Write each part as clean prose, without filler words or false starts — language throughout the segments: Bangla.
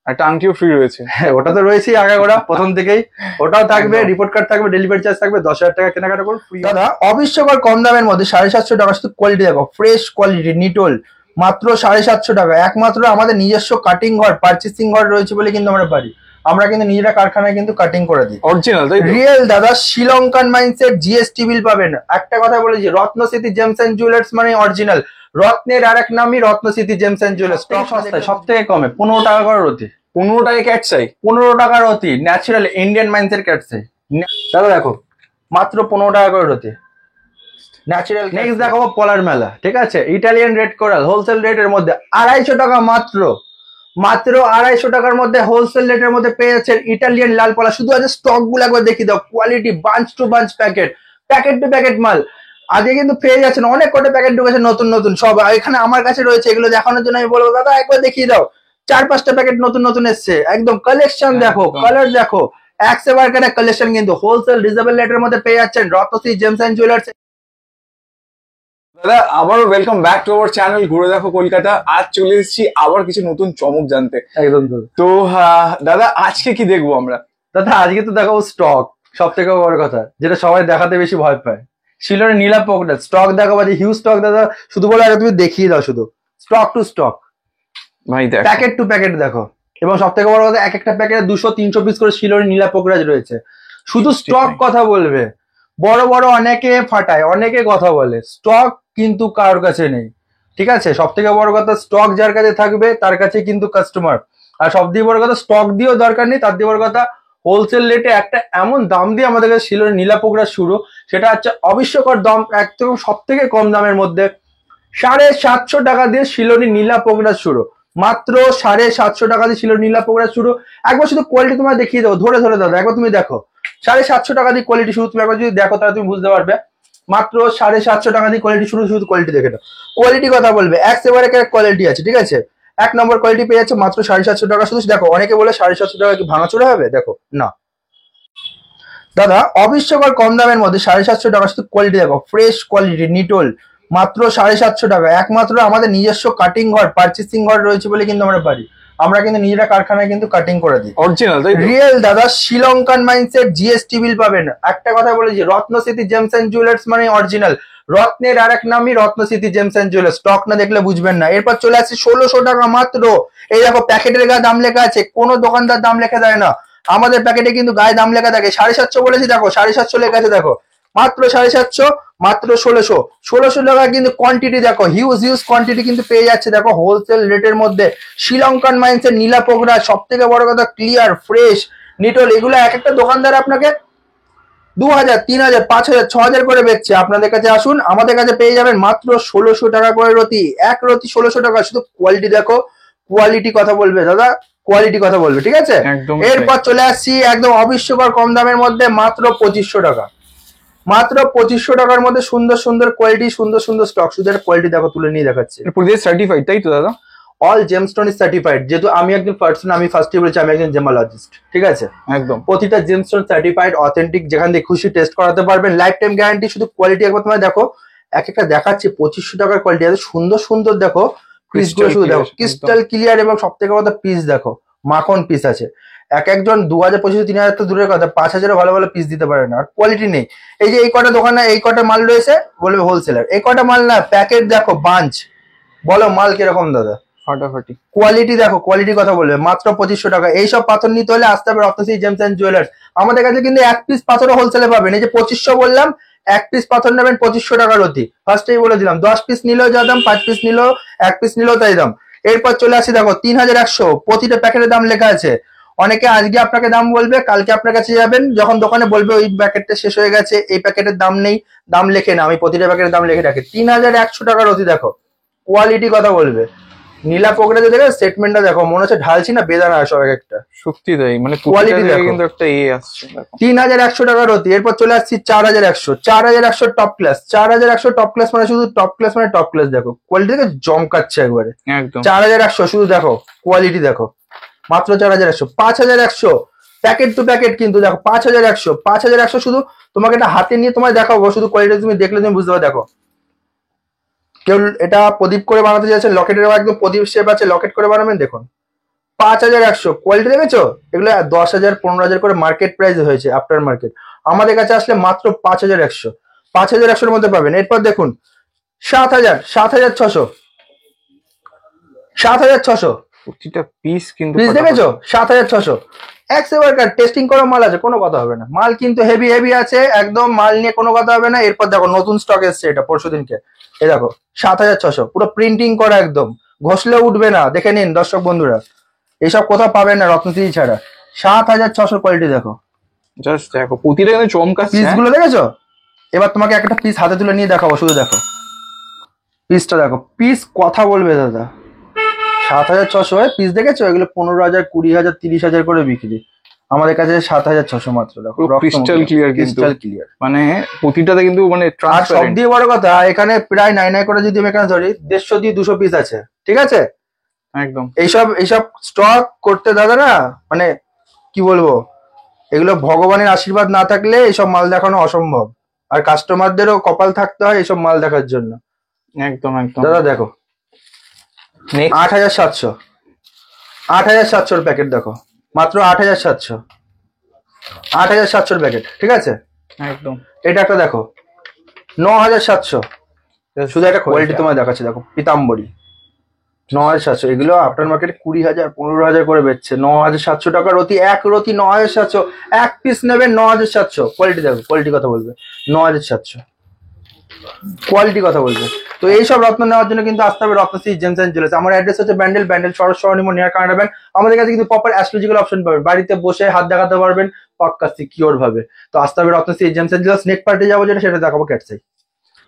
একটা আংটিও ফ্রি রয়েছে। হ্যাঁ, ওটা তো রয়েছেই আগে ওরা প্রথম থেকেই, ওটাও থাকবে, রিপোর্ট কার্ড থাকবে, ডেলিভারি চার্জ থাকবে, 10,000 টাকা কেনাকাটা করুন ফ্রি। দাদা অবিশ্বাস্যকর কম দামের মধ্যে 750 টাকা, শুধু কোয়ালিটি দেখো, ফ্রেশ কোয়ালিটি নিটোল, মাত্র 750 টাকা। একমাত্র আমাদের নিজস্ব কাটিং ঘর, পার্চেসিং ঘর রয়েছে বলে কিন্তু আমরা পারি, আমরা কিন্তু নিজেরা কারখানায় কিন্তু কাটিং করে দিই। অরিজিনাল তাই রিয়েল দাদা, শ্রীলঙ্কান মাইন্ডসেট, জিএসটি বিল পাবেন। একটা কথা বলেছি, রত্নস্মৃতি জেমস এন্ড জুয়েলার্স মানে অরিজিনাল। রত্নের আরেক নামই রত্নস্মৃতি জেমস এন্ড জুয়েলার্স। স্টক সস্তায়, সব থেকে কমে, 15 টাকা করে রতি। 15 টাকায় ক্যাট চাই, 15 টাকার রতি, ন্যাচারাল ইন্ডিয়ান মাইন্ডসেট ক্যাট চাই। দাদা দেখো, মাত্র 15 টাকা করে রতি, ন্যাচারাল। নেক্সট দেখাবো পলার মেলা, ঠিক আছে, ইটালিয়ান রেড কোরাল, হোলসেল রেটের মধ্যে 250 টাকা মাত্র। মাত্র 250 টাকার মধ্যে হোলসেল রেটের মধ্যে পেয়ে যাচ্ছেন ইটালিয়ান লাল পলা। শুধু আজ স্টক গুলো একবার দেখিয়ে দাও, quality, bunch to bunch packet, packet to packet মাল আজকে কিন্তু পেয়ে যাচ্ছেন। অনেক কটা প্যাকেট ঢুকেছে নতুন নতুন সব, এখানে আমার কাছে রয়েছে। এগুলো দেখানোর জন্য আমি বলবো দাদা একবার দেখিয়ে দাও, 4-5টা প্যাকেট নতুন নতুন এসছে। একদম কালেকশন দেখো, কালার দেখো, একেবারে কালেকশন কিন্তু হোলসেল রিজনেবল রেটের মধ্যে পেয়ে যাচ্ছেন রত্নশ্রী জেমস এন্ড জুয়েলার্স। দাদা আবারও welcome back to our channel ঘুরে দেখো কলকাতা। আজ চলে এসেছি আবার কিছু নতুন চমক জানতে। একদম তো দাদা আজকে কি দেখবো আমরা? দাদা আজকে তো দেখাবো স্টক, সব থেকে বড় কথা যেটা সবাই দেখাতে বেশি ভয় পায়, শিলরের নীলা পকেট স্টক দেখাবো। হিউজ স্টক দাদা, শুধু বলে আগে তুমি দেখিয়ে দাও, শুধু স্টক টু স্টক, ভাই দেখ, প্যাকেট টু প্যাকেট দেখো। এবং সব থেকে বড় কথা, এক একটা প্যাকেটে 200-300 পিস করে শিলরের নীলা পোকরাজ রয়েছে। শুধু স্টক কথা বলবে, বড় বড় অনেকে ফাটায়, অনেকে কথা বলে, স্টক কিন্তু কারোর কাছে নেই, ঠিক আছে। সব থেকে বড় কথা, স্টক যার কাছে থাকবে তার কাছে কিন্তু কাস্টমার। আর সব থেকে বড় কথা, স্টক দিয়েও দরকার নেই, তার দিয়ে বড় কথা হোলসেল রেটে একটা এমন দাম দিয়ে আমাদের কাছে শিলরের নীলা পোকরাজ শুরু, সেটা হচ্ছে অবিশ্বাস্যকর দাম। একদম সব থেকে কম দামের মধ্যে 750 টাকা দিয়ে শিলরি নীলা পোকরাজ শুরু, মাত্র 750 টাকা দিয়ে শিলরি নীলা পোকরাজ শুরু। একবার শুধু কোয়ালিটি তোমায় দেখিয়ে দেবো, ধরে ধরে দাদা একবার তুমি দেখো, 750 টাকা দিয়ে কোয়ালিটি শুরু। তুমি একবার যদি দেখো তাহলে তুমি বুঝতে পারবে, মাত্র 750 টাকা দিয়ে কোয়ালিটি শুরু। শুধু কোয়ালিটি দেখে নাও, কোয়ালিটি কথা বলবে, একেবারে কোয়ালিটি আছে, ঠিক আছে। 1 নম্বর কোয়ালিটি পেয়ে যাচ্ছে মাত্র 750 টাকা। শুধু দেখো, অনেকে বলে 750 টাকা কি ভাঙাচোরা হবে, দেখো না দাদা, অবিশ্বাস্যকর কম দামের মধ্যে 750 টাকা, শুধু কোয়ালিটি দেখো, ফ্রেশ কোয়ালিটি নিটোল, মাত্র 750 টাকা। একমাত্র আমাদের নিজস্ব কাটিং ঘর, পার্চেসিং ঘর রয়েছে বলে কিন্তু আমরা পারি, আমরা কিন্তু নিজেরা কারখানায় কিন্তু কাটিং করে দিই। অরিজিনাল তাই রিয়েল দাদা, শ্রীলঙ্কান মাইন্ডসেট, জিএসটি বিল পাবেন। একটা কথা বলেছি, রত্নস্মৃতি জেমস এন্ড জুয়েলার্স মানে অরিজিনাল। রত্নের আরেক নামই রত্নস্মৃতি জেমস এন্ড জুয়েলার্স। স্টক না দেখলে বুঝবেন না। এরপর চলে আসছে 1600 টাকা মাত্র। এই দেখো, প্যাকেটের গায়ে দাম লেখা আছে, কোনো দোকানদার দাম লেখা দেয় না, আমাদের প্যাকেটে কিন্তু গায়ে দাম লেখা থাকে। 750 বলেছি, দেখো 750 লেখা আছে, দেখো মাত্র 750, মাত্র 1600 টাকা। কিন্তু কোয়ান্টিটি দেখো, হিউজ হিউজ কোয়ান্টিটি কিন্তু পেয়ে যাচ্ছে, দেখো হোলসেল রেটের মধ্যে। শ্রীলঙ্কান মাইন্ডসেট নীলা পোকরা, সব থেকে বড় কথা ক্লিয়ার, ফ্রেশ নিটোল। এগুলো এক একটা দোকানদার আপনাকে 2000, 3000, 5000, 6000 করে বেচছে। আপনাদের কাছে আসুন, আমাদের কাছে পেয়ে যাবেন মাত্র 1600 টাকা করে রতি, এক রতি 1600 টাকা। শুধু কোয়ালিটি দেখো, কোয়ালিটি কথা বলবে দাদা, কোয়ালিটি কথা বলবে, ঠিক আছে। এরপর চলে আসছি একদম অবিশ্বাস্যকর কম দামের মধ্যে, মাত্র 2500 টাকা। মাত্র 2500 টাকার মধ্যে সুন্দর সুন্দর কোয়ালিটি, সুন্দর সুন্দর স্টক। শুধু কোয়ালিটি দেখো, তুলে নিয়ে দেখাচ্ছে। সার্টিফাইড তাই তো দাদা? All gemstone is certified. যেহেতু আমি একজন পার্সন, আমি ফার্স্টে বলেছি আমি একজন জেমালজিস্ট, ঠিক আছে। একদম প্রতিটা জেমস্টোন সার্টিফাইড, অথেন্টিক, যেখান থেকে খুশি টেস্ট করাতে পারবেন, লাইফ টাইম গ্যারান্টি। শুধু কোয়ালিটি একবার তোমায় দেখো, এক একটা দেখাচ্ছে 2500 টাকার কোয়ালিটি, এত সুন্দর সুন্দর দেখো পিসগুলো, শুধু দেখো ক্রিস্টাল ক্লিয়ার। এবং সব থেকে বড় পিস দেখো, মাখন পিস আছে। এক একজন 2000, 2500, 3000 তো দূরের কথা, 5000 ভালো ভালো পিস দিতে পারে না, আর কোয়ালিটি নেই। এই যে এই কটা দোকানে এই কটা মাল রয়েছে, বলবে হোলসেলার। এই কটা মাল না, প্যাকেট দেখো, বাঞ্চ, বলো মাল কিরকম দাদা, ফাটাফাটি। কোয়ালিটি দেখো, কোয়ালিটি কথা বলবে, মাত্র 2500 টাকা। এইসব পাথর নিতে হলে আসতে হবে রত্নশ্রী জেমস এন্ড জুয়েলার্স। আমাদের কাছে কিন্তু এক পিস পাথরও হোলসেলে পাবেন। এই যে 2500 বললাম, এক পিস পাথর নেবেন 2500 টাকার অতি, ফার্স্টেই বলে দিলাম। 10 পিস নিলেও যা দাম, 5 পিস নিলেও, 1 পিস নিলেও তাই দাম। এরপর চলে আসি, দেখো 3100, প্রতিটা প্যাকেটের দাম লেখা আছে। অনেকে আজকে আপনাকে দাম বলবে, কালকে আপনার কাছে যাবেন, যখন দোকানে বলবে ওই প্যাকেটটা শেষ হয়ে গেছে, এই প্যাকেটের দাম নেই, দাম লেখে না। আমি প্রতিটা প্যাকেটের দাম লিখে রাখি। 3100 টাকার অতি, দেখো কোয়ালিটি কথা বলবে। নীলা পোকরাজে দেখো, স্টেটমেন্টটা দেখো, মনে হচ্ছে ঢালছি না বেদানা সব এক একটা, সত্যি তাই, মানে কোয়ালিটি দেখো, কিন্তু একটা আসছে। 3100 টাকার অতি। এরপর চলে আসছি 4100, 4100 টপ ক্লাস, 4100 টপ ক্লাস মানে শুধু টপ ক্লাস মানে টপ ক্লাস। দেখো কোয়ালিটি দেখে জমকাচ্ছে একবারে, একদম 4100। শুধু দেখো কোয়ালিটি দেখো, মাত্র 4100। 5100 প্যাকেট টু প্যাকেট কিন্তু দেখো, 5100, 5100। শুধু তোমাকে এটা হাতে নিয়ে তোমায় দেখাবো, শুধু কোয়ালিটি তুমি দেখলে তুমি বুঝতে পারো। দেখো, কেউ এটা প্রদীপ করে বানাতে চাইছেন, লকেটের একদম প্রদীপ শেপ আছে, লকেট করে বানাবেন, দেখুন 5100 কোয়ালিটি দেখেছো? এগুলো 10,000 15,000 করে মার্কেট প্রাইস হয়েছে আফটার মার্কেট। আমাদের কাছে আসলে মাত্র 5100, 5100 মধ্যে পাবেন। এরপর দেখুন 7,000, 7,600, 7,600 প্রতিটা পিস কিন্তু পিস দেখেছো? 7,600 এক্সেবার কার্ড টেস্টিং করা মাল আছে, কোনো কথা হবে না। মাল কিন্তু হেভি হেভি আছে একদম, মাল নিয়ে কোনো কথা হবে না। এরপর দেখো নতুন স্টক এসছে, এটা পরশুদিনকে। এই দেখো 7,600 পুরো প্রিন্টিং করা একদম, ঘষলে উঠবে না। দেখে নিন দর্শক বন্ধুরা, এইসব কোথাও পাবেন না রত্নশ্রী ছাড়া। 7,600 কোয়ালিটি দেখো, জাস্ট দেখো প্রতিটা কিন্তু চমকাচ্ছে। পিস গুলো দেখেছো? এবার তোমাকে একটা পিস হাতে তুলে নিয়ে দেখাবো, শুধু দেখো পিসটা দেখো, পিস কথা বলবে দাদা। 7,600 পিস দেখেছো? এগুলো 15,000 20,000 30,000 করে বিক্রি, আমাদের কাছে 7,600 মাত্র। দেখো ক্রিস্টাল ক্লিয়ার, ক্রিস্টাল ক্লিয়ার, মানে প্রতিটাতে কিন্তু মানে আর সব ট্রান্সপারেন্ট। দিয়ে বড় কথা, এখানে প্রায় 9 করে যদি আমি এখানে ধরি 150 দিয়ে 200 পিস আছে, ঠিক আছে? একদম এইসব স্টক করতে দাদা না, মানে কি বলবো, এগুলো ভগবানের আশীর্বাদ না থাকলে এইসব মাল দেখানো অসম্ভব। আর কাস্টমারদেরও কপাল থাকতে হয় এইসব মাল দেখার জন্য। একদম একদম। দাদা দেখো নেক্সট 8,700, 8,700 প্যাকেট দেখো, মাত্র 8,700, 8,700 প্যাকেট, ঠিক আছে? একদম। এটা একটা দেখো 9,700, শুধু একটা কোয়ালিটি তোমায় দেখাচ্ছি দেখো, পিতাম্বরী 9,700। এগুলো আফটার মার্কেটে 20,000 15,000 করে বেচছে। 9,700 টাকা রতি, এক রতি 9,700, এক পিস নেবে 9,700। কোয়ালিটি দেখো, কোয়ালিটি কথা বলবে, 9,700 কোয়ালিটি কথা বলবে। তো এইসব রত্ন নেওয়ার জন্য কিন্তু আসতে হবে রত্নশ্রী জেমস এন্ড জুয়েলার্স। আমার অ্যাড্রেস হচ্ছে ব্যান্ডেল, সরস সরণিমো নিয়ার কানাডা ব্যাংক। আমাদের কাছে কিন্তু প্রপার অ্যাস্ট্রোলজিক্যাল অপশন পাবেন, বাড়িতে বসে হাত দেখাতে পারবেন পাক্কা সিকিউর ভাবে। তো আসতে হবে Ratnashree gems and jewellers. Next পার্টে যাবো যেটা, সেটা দেখাবো ক্যাটসাই।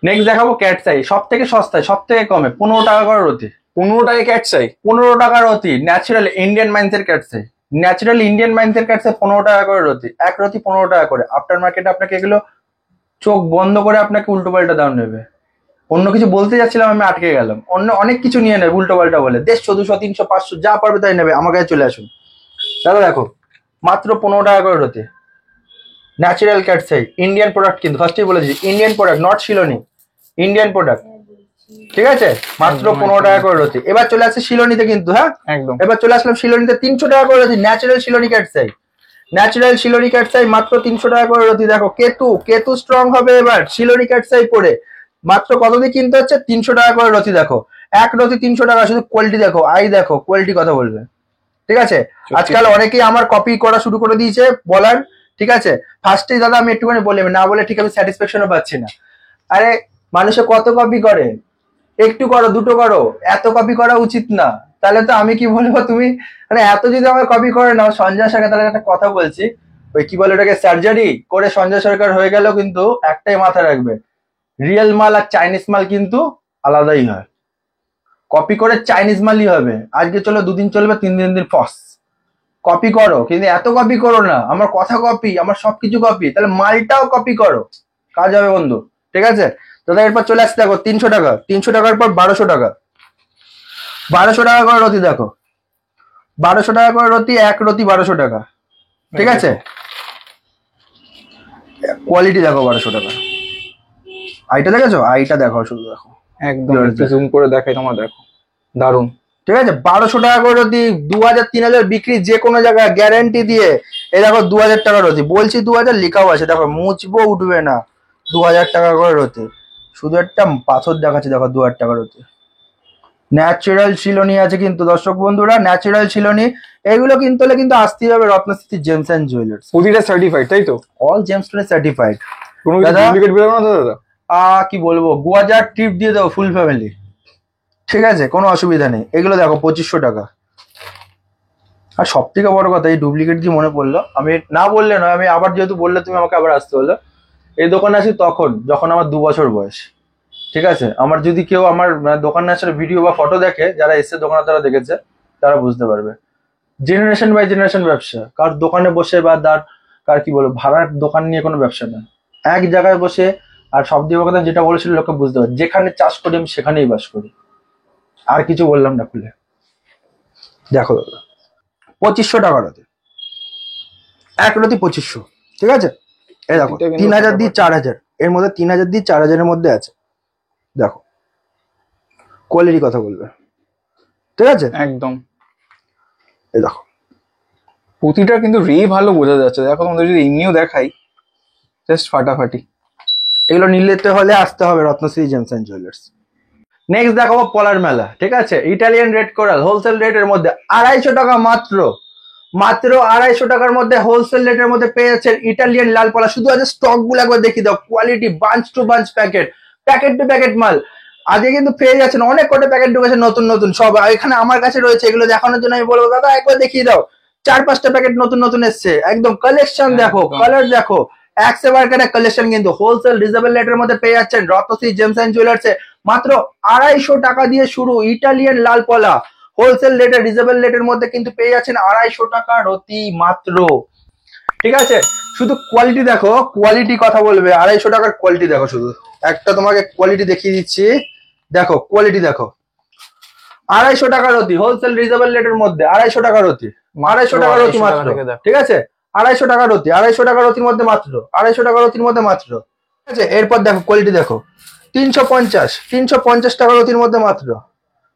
নেক্সট দেখাবো ক্যাটসাই, সব থেকে সস্তায় সব থেকে কমে 15 টাকা করে রতি। 15 টাকায় ক্যাট চাই? 15 টাকার রতি, ন্যাচারাল ইন্ডিয়ান মাইন্সের ক্যাটসাই, ন্যাচারাল ইন্ডিয়ান মাইন্সের ক্যাটসাই 15 টাকা করে রতি, এক রতি 15 টাকা করে। আফটার মার্কেটে আপনাকে এগুলো চোখ বন্ধ করে আপনাকে উল্টো পাল্টা দাম নেবে। অন্য কিছু বলতে যাচ্ছিলাম, আমি আটকে গেলাম। অন্য অনেক কিছু নিয়ে নেবে উল্টো পাল্টা বলে, 150 200 300 500 যা পারবে তাই নেবে। আমার কাছে চলে আসুন দাদা, দেখো মাত্র 15 টাকা করে রতি, ন্যাচারাল ক্যাটসাই, ইন্ডিয়ান প্রোডাক্ট। কিন্তু ফার্স্টেই বলেছি ইন্ডিয়ান প্রোডাক্ট, নট শিলোনি, ইন্ডিয়ান প্রোডাক্ট, ঠিক আছে? মাত্র 15 টাকা করে রতি। এবার চলে আসছে শিলোনিতে কিন্তু, হ্যাঁ একদম। এবার চলে আসলাম শিলোনিতে, 300 টাকা করে রতি, ন্যাচারাল শিলোনি ক্যাটসাই, ন্যাচারাল শিলোনি ক্যাটসাই মাত্র 300 টাকা করে রতি। দেখো কেতু, কেতু স্ট্রং হবে এবার শিলোনি ক্যাটসাই পরে। মাত্র কত দিয়ে কিনতে হচ্ছে? 300 টাকা করে রতি। দেখো এক রতি 300 টাকা, শুধু কোয়ালিটি দেখো, আই দেখো, কোয়ালিটি কথা বলবে, ঠিক আছে? আজকাল অনেকেই আমার কপি করা শুরু করে দিয়েছে বলার, ঠিক আছে? ফার্স্টে দাদা আমি একটুখানি বলি, না বলে ঠিক আমি স্যাটিসফ্যাকশনও পাচ্ছি না। আরে মানুষে কত কপি করে, একটু করো দুটো করো, এত কপি করা উচিত না। তাহলে তো আমি কি বলবো, তুমি মানে এত যদি আমার কপি করে নাও সঞ্জয় সরকার, তাহলে একটা কথা বলছি, ওই কি বলে ওটাকে, সার্জারি করে সঞ্জয় সরকার হয়ে গেল, কিন্তু একটাই মাথা রাখবে, রিয়েল মাল আর চাইনিজ মাল কিন্তু আলাদাই হয়। কপি করে চাইনিজ মালই হবে, আজকে চলো 2 দিন চলবে, 3 দিন ফস। কপি করো কিন্তু এত কপি করো না, আমার কথা কপি, আমার সবকিছু কপি, তাহলে মালটাও কপি করো, কাজ হবে বন্ধু, ঠিক আছে? দাদা এরপর চলে আসছে দেখো 300 টাকা, 300 টাকার পর 1200 টাকা, 1200 টাকা করে রতি। দেখো 1200 টাকা করে রতি, এক রতি 1200 টাকা, ঠিক আছে? কোয়ালিটি দেখো 1200 টাকা, আইটা দেখেছো? আইটা দেখো, শুধু দেখো একদম জুম করে দেখাই তোমার, দেখো দারুন, ঠিক আছে? 1200 টাকা করে রতি, 2,000 3,000 বিক্রি যে কোনো জায়গায় গ্যারান্টি দিয়ে। এই দেখো 2,000 টাকা রতি, বলছি 2,000 লেখাও আছে, দেখো মুছবো উঠবে না, 2,000 টাকা করে রতি। শুধু একটা পাথর দেখাচ্ছে, দেখো 2,000 টাকা রতি। ন্যাচারাল শিলোনি আছে কিন্তু দর্শক বন্ধুরা, ন্যাচারাল শিলোনি। এগুলো কিনতে হলে কিন্তু আসতেই হবে রত্নশ্রী জেমস এন্ড জুয়েলার্স। প্রতিটা সার্টিফাইড, তাই তো? অল জেমস্টোনে সার্টিফাইড। কোনো কিছু দাদা ডুপ্লিকেট বেরোবে না তো দাদা? কি বলবো, গোয়াজার ট্রিপ দিয়ে দেবো ফুল ফ্যামিলি, ঠিক আছে? কোনো অসুবিধা নেই। এগুলো দেখো 2,500 টাকা। আর সব থেকে বড় কথা, এই ডুপ্লিকেট দিয়ে মনে পড়লো, আমি না বললে নয়, আমি আবার যেহেতু বললে তুমি আমাকে আবার আসতে হলো। এই দোকানে আসি তখন যখন আমার 2 বছর বয়স, ঠিক আছে? আমার যদি কেউ আমার দোকানে আসার ভিডিও বা ফটো দেখে, যারা এসে দোকানে তারা দেখেছে, তারা বুঝতে পারবে। জেনারেশন বাই জেনারেশন ব্যবসা, কার দোকানে বসে বা কার কি বলবো ভাড়ার দোকান নিয়ে কোনো ব্যবসা না, এক জায়গায় বসে। আর সব দিয়ে কথা যেটা বলেছিল লোকে বুঝতে পারে, যেখানে চাষ করি আমি সেখানেই বাস করি। আর কিছু বললাম না খুলে। দেখো দাদা 2,500 টাকা রতি, এক রতি 2,500, ঠিক আছে? এই দেখো 3,000 দিয়ে 4,000, এর মধ্যে 3,000 দিয়ে 4,000-এর মধ্যে আছে। দেখো কোয়ালিটি কথা বলবে, ঠিক আছে? একদম। এই দেখো প্রতিটা কিন্তু ভালো বোঝা যাচ্ছে। দেখো তোমাদের যদি এমনিও দেখাই, জাস্ট ফাটাফাটি। এগুলো নিতে হলে আসতে হবে Ratnashree James and jewellers. Next দেখাবো পলার মেলা, ঠিক আছে, ইটালিয়ান রেড কোরাল হোলসেল রেটের মধ্যে 250 টাকা মাত্র। মাত্র 250 টাকার মধ্যে হোলসেল রেটের মধ্যে পেয়ে যাচ্ছেন ইটালিয়ান লাল পলা। শুধু আজ স্টক গুলো একবার দেখিয়ে দাও, quality bunch to bunch packet, packet to packet মাল আজকে কিন্তু পেয়ে যাচ্ছেন। অনেক কটা প্যাকেট ঢুকেছে নতুন নতুন সব, এখানে আমার কাছে রয়েছে। এগুলো দেখানোর জন্য আমি বলবো দাদা একবার দেখিয়ে দাও, 4-5টা প্যাকেট নতুন নতুন এসছে। একদম কালেকশন দেখো, কালার দেখো, একবার কালেকশন কিন্তু হোলসেল রিজনেবল রেটের মধ্যে পেয়ে যাচ্ছেন রত্নশ্রী জেমস অ্যান্ড জুয়েলার্স এ। মাত্র 250 টাকা দিয়ে শুরু ইটালিয়ান লাল পলা, হোলসেল রেটে রিজনেবল রেটের মধ্যে কিন্তু পেয়ে যাচ্ছেন 250 টাকা রতি মাত্র, ঠিক আছে। শুধু কোয়ালিটি দেখো, কোয়ালিটি কথা বলবে, 250 টাকার কোয়ালিটি দেখো। শুধু একটা তোমাকে কোয়ালিটি দেখিয়ে দিচ্ছি, দেখো কোয়ালিটি দেখো। 250 টাকা রতি হোলসেল রিজনেবল রেটের মধ্যে, 250 টাকা রতি, 250 টাকা রতি মাত্র, ঠিক আছে। 250 টাকা রতি, 250 টাকা রতির মধ্যে মাত্র, 250 টাকা রতির মধ্যে মাত্র, ঠিক আছে। এরপর দেখো কোয়ালিটি দেখো, 350 টাকা রতির মধ্যে মাত্র,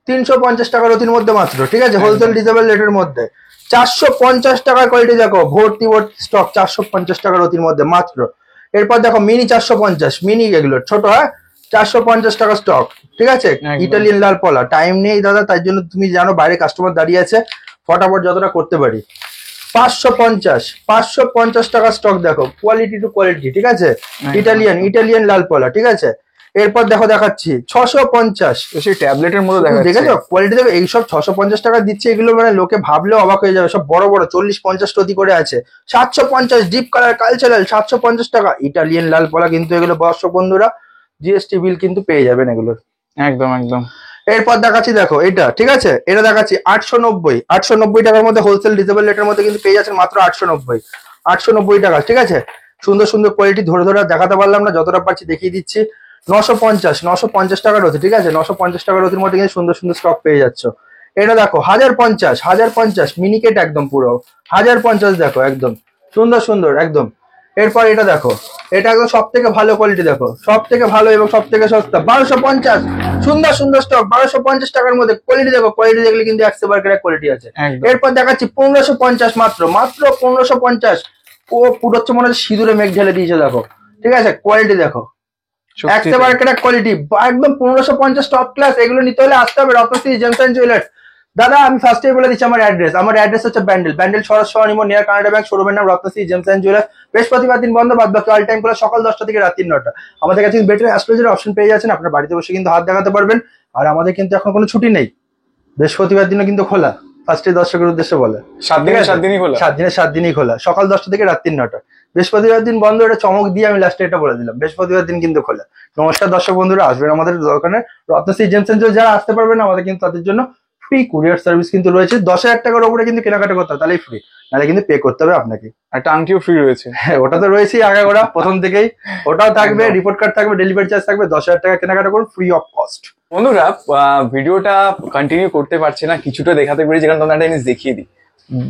350 টাকা রতির মধ্যে মাত্র, ঠিক আছে, হোলসেল রিজনেবল রেটের মধ্যে। 450 টাকার কোয়ালিটি দেখো, ভর্তি ভর্তি স্টক, 450 টাকা রতির মধ্যে মাত্র। এরপর দেখো মিনি 450, মিনি এগুলো ছোট, হ্যাঁ, 450 টাকা স্টক, ঠিক আছে। ইটালিয়ান লাল পলা, টাইম নেই দাদা, তাই জন্য তুমি জানো বাইরে কাস্টমার দাঁড়িয়ে আছে, ফটাফট যতটা করতে পারি। 550 টাকা স্টক দেখো, কোয়ালিটি টু কোয়ালিটি, ঠিক আছে, ইটালিয়ান লাল পলা, ঠিক আছে। এরপর দেখো দেখাচ্ছি 650, সেই ট্যাবলেটের মধ্যে দেখা দেখেছো কোয়ালিটি দেখো। এইসব 650 টাকা দিচ্ছে, এগুলো মানে লোকে ভাবলেও অবাক হয়ে যাবে। সব বড় বড় 40-50 রতি করে আছে। 750 ডিপ কালার কালচারাল, 750 টাকা ইটালিয়ান লাল পলা কিন্তু এগুলো দর্শক বন্ধুরা জিএসটি বিল কিন্তু পেয়ে যাবেন এগুলোর, একদম একদম। এরপর দেখাচ্ছি দেখো এটা, ঠিক আছে, এটা দেখাচ্ছি 890 টাকার মধ্যে হোলসেল রিজনেবল রেটের মধ্যে কিন্তু পেয়ে যাচ্ছেন মাত্র 890 টাকা, ঠিক আছে। সুন্দর সুন্দর কোয়ালিটি ধরে ধরে দেখাতে পারলাম না, যতটা পারছি দেখিয়ে দিচ্ছি। 950 টাকার রতি, ঠিক আছে, 950 টাকার রতির মধ্যে কিন্তু সুন্দর সুন্দর স্টক পেয়ে যাচ্ছ। এটা দেখো 1050 মিনিকেট একদম পুরো 1050 দেখো, একদম সুন্দর সুন্দর একদম। এরপর এটা দেখো, এটা একদম সব থেকে ভালো কোয়ালিটি দেখো, সব থেকে ভালো এবং সব থেকে সস্তা, 1250, সুন্দর সুন্দর স্টক 1250 টাকার মধ্যে। কোয়ালিটি দেখো, কোয়ালিটি দেখলে কিন্তু কোয়ালিটি আছে। এরপর দেখাচ্ছি 1550 মাত্র, 1550। ও পুরো হচ্ছে মনে হচ্ছে সিঁদুরে মেঘ ঢেলে দিয়েছে দেখো, ঠিক আছে। কোয়ালিটি দেখো, কোয়ালিটি একদম 1550 টপ ক্লাস। এগুলো নিতে হলে আসতে হবে রত্নশ্রী জেমস অ্যান্ড জুয়েলার্স। দাদা আমি ফার্স্টে বলে দিচ্ছি আমার অ্যাড্রেস হচ্ছে Bandel Saraswati near Canada bank, শোরুমের নাম রত্নশ্রী জেমস অ্যান্ড জুয়েলার্স। বৃহস্পতিবার দিন বন্ধ, বাদ বাকি অল টাইম খোলা, সকাল 10টা থেকে রাত 9টা। আমাদের কাছে বেটার অ্যাস্ট্রোলজির অপশন পেয়ে যাচ্ছেন, আপনার বাড়িতে বসে কিন্তু হাত দেখাতে পারবেন। আর আমাদের কিন্তু এখন কোনো ছুটি নেই, বৃহস্পতিবার দিনও কিন্তু খোলা। ফার্স্টে দর্শকের উদ্দেশ্যে বলে 7 দিনই খোলা, 7 দিনই খোলা, সকাল 10টা থেকে রাত 9টা। বৃহস্পতিবার দিন বন্ধ, এটা চমক দিয়ে আমি লাস্টে এটা বলে দিলাম, বৃহস্পতিবার দিন কিন্তু খোলা। নমস্কার দর্শক বন্ধুরা, আসবেন আমাদের দোকানে রত্নশ্রী জেমস অ্যান্ড জুয়েলার্স। যারা আসতে পারবেন আমাদের কিন্তু তাদের জন্য ফ্রি কুরিয়ার সার্ভিস কিন্তু রয়েছে। 10,000 টাকার উপরে কিন্তু কেনাকাটা করতে হবে, তাহলেই ফ্রি, নাহলে কিন্তু পে করতে হবে আপনাকে। একটা আংটিও ফ্রি রয়েছে, হ্যাঁ ওটা তো রয়েছেই আগে ওরা প্রথম থেকেই, ওটাও থাকবে, রিপোর্ট কার্ড থাকবে, ডেলিভারি চার্জ থাকবে। 10,000 টাকা কেনাকাটা করুন ফ্রি অফ কস্ট। বন্ধুরা ভিডিওটা কন্টিনিউ করতে পারছি না, কিছুটা দেখাতে পেরেছি কারণ তোমরা একটা জিনিস দেখিয়ে দিই।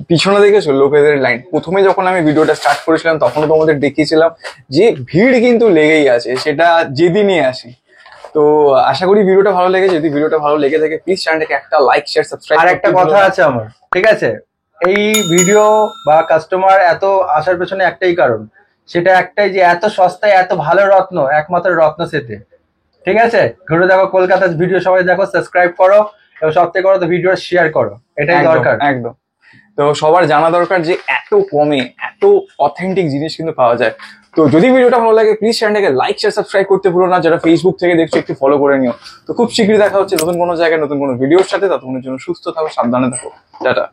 পিছনে দেখেছো লোকেদের লাইন। প্রথমে যখন আমি ভিডিওটা স্টার্ট করেছিলাম তখনও তোমাদের দেখিয়েছিলাম যে ভিড় কিন্তু লেগেই আছে, সেটা যেদিনই আসি। তো আশা করি ভিডিওটা ভালো লেগেছে। যদি ভিডিওটা ভালো লেগে থাকে প্লিজ চ্যানেলটাকে একটা লাইক শেয়ার সাবস্ক্রাইব। আর একটা কথা আছে আমার, ঠিক আছে, এই ভিডিও বা কাস্টমার এত আসার পেছনে একটাই কারণ, সেটা একটাই যে এত সস্তায় এত ভালো রত্ন একমাত্র রত্ন সেতে, ঠিক আছে। ঘুরে দেখো কলকাতার ভিডিও, সবাই দেখো, সাবস্ক্রাইব করো এবং সব থেকে করো তো ভিডিও শেয়ার করো, এটাই দরকার একদম। তো সবার জানা দরকার যে এত কমে এত অথেন্টিক জিনিস কিন্তু পাওয়া যায়। তো যদি ভিডিওটা ভালো লাগে প্লিজ চ্যানেলটাকে লাইক শেয়ার সাবস্ক্রাইব করতে ভুলো না। যারা ফেসবুক থেকে দেখছো একটু ফলো করে নিও। তো খুব শীঘ্রই দেখা হচ্ছে নতুন কোনো জায়গায় নতুন কোনো ভিডিওর সাথে। ততক্ষণের জন্য সুস্থ থাকো, সাবধানে থাকো, টাটা।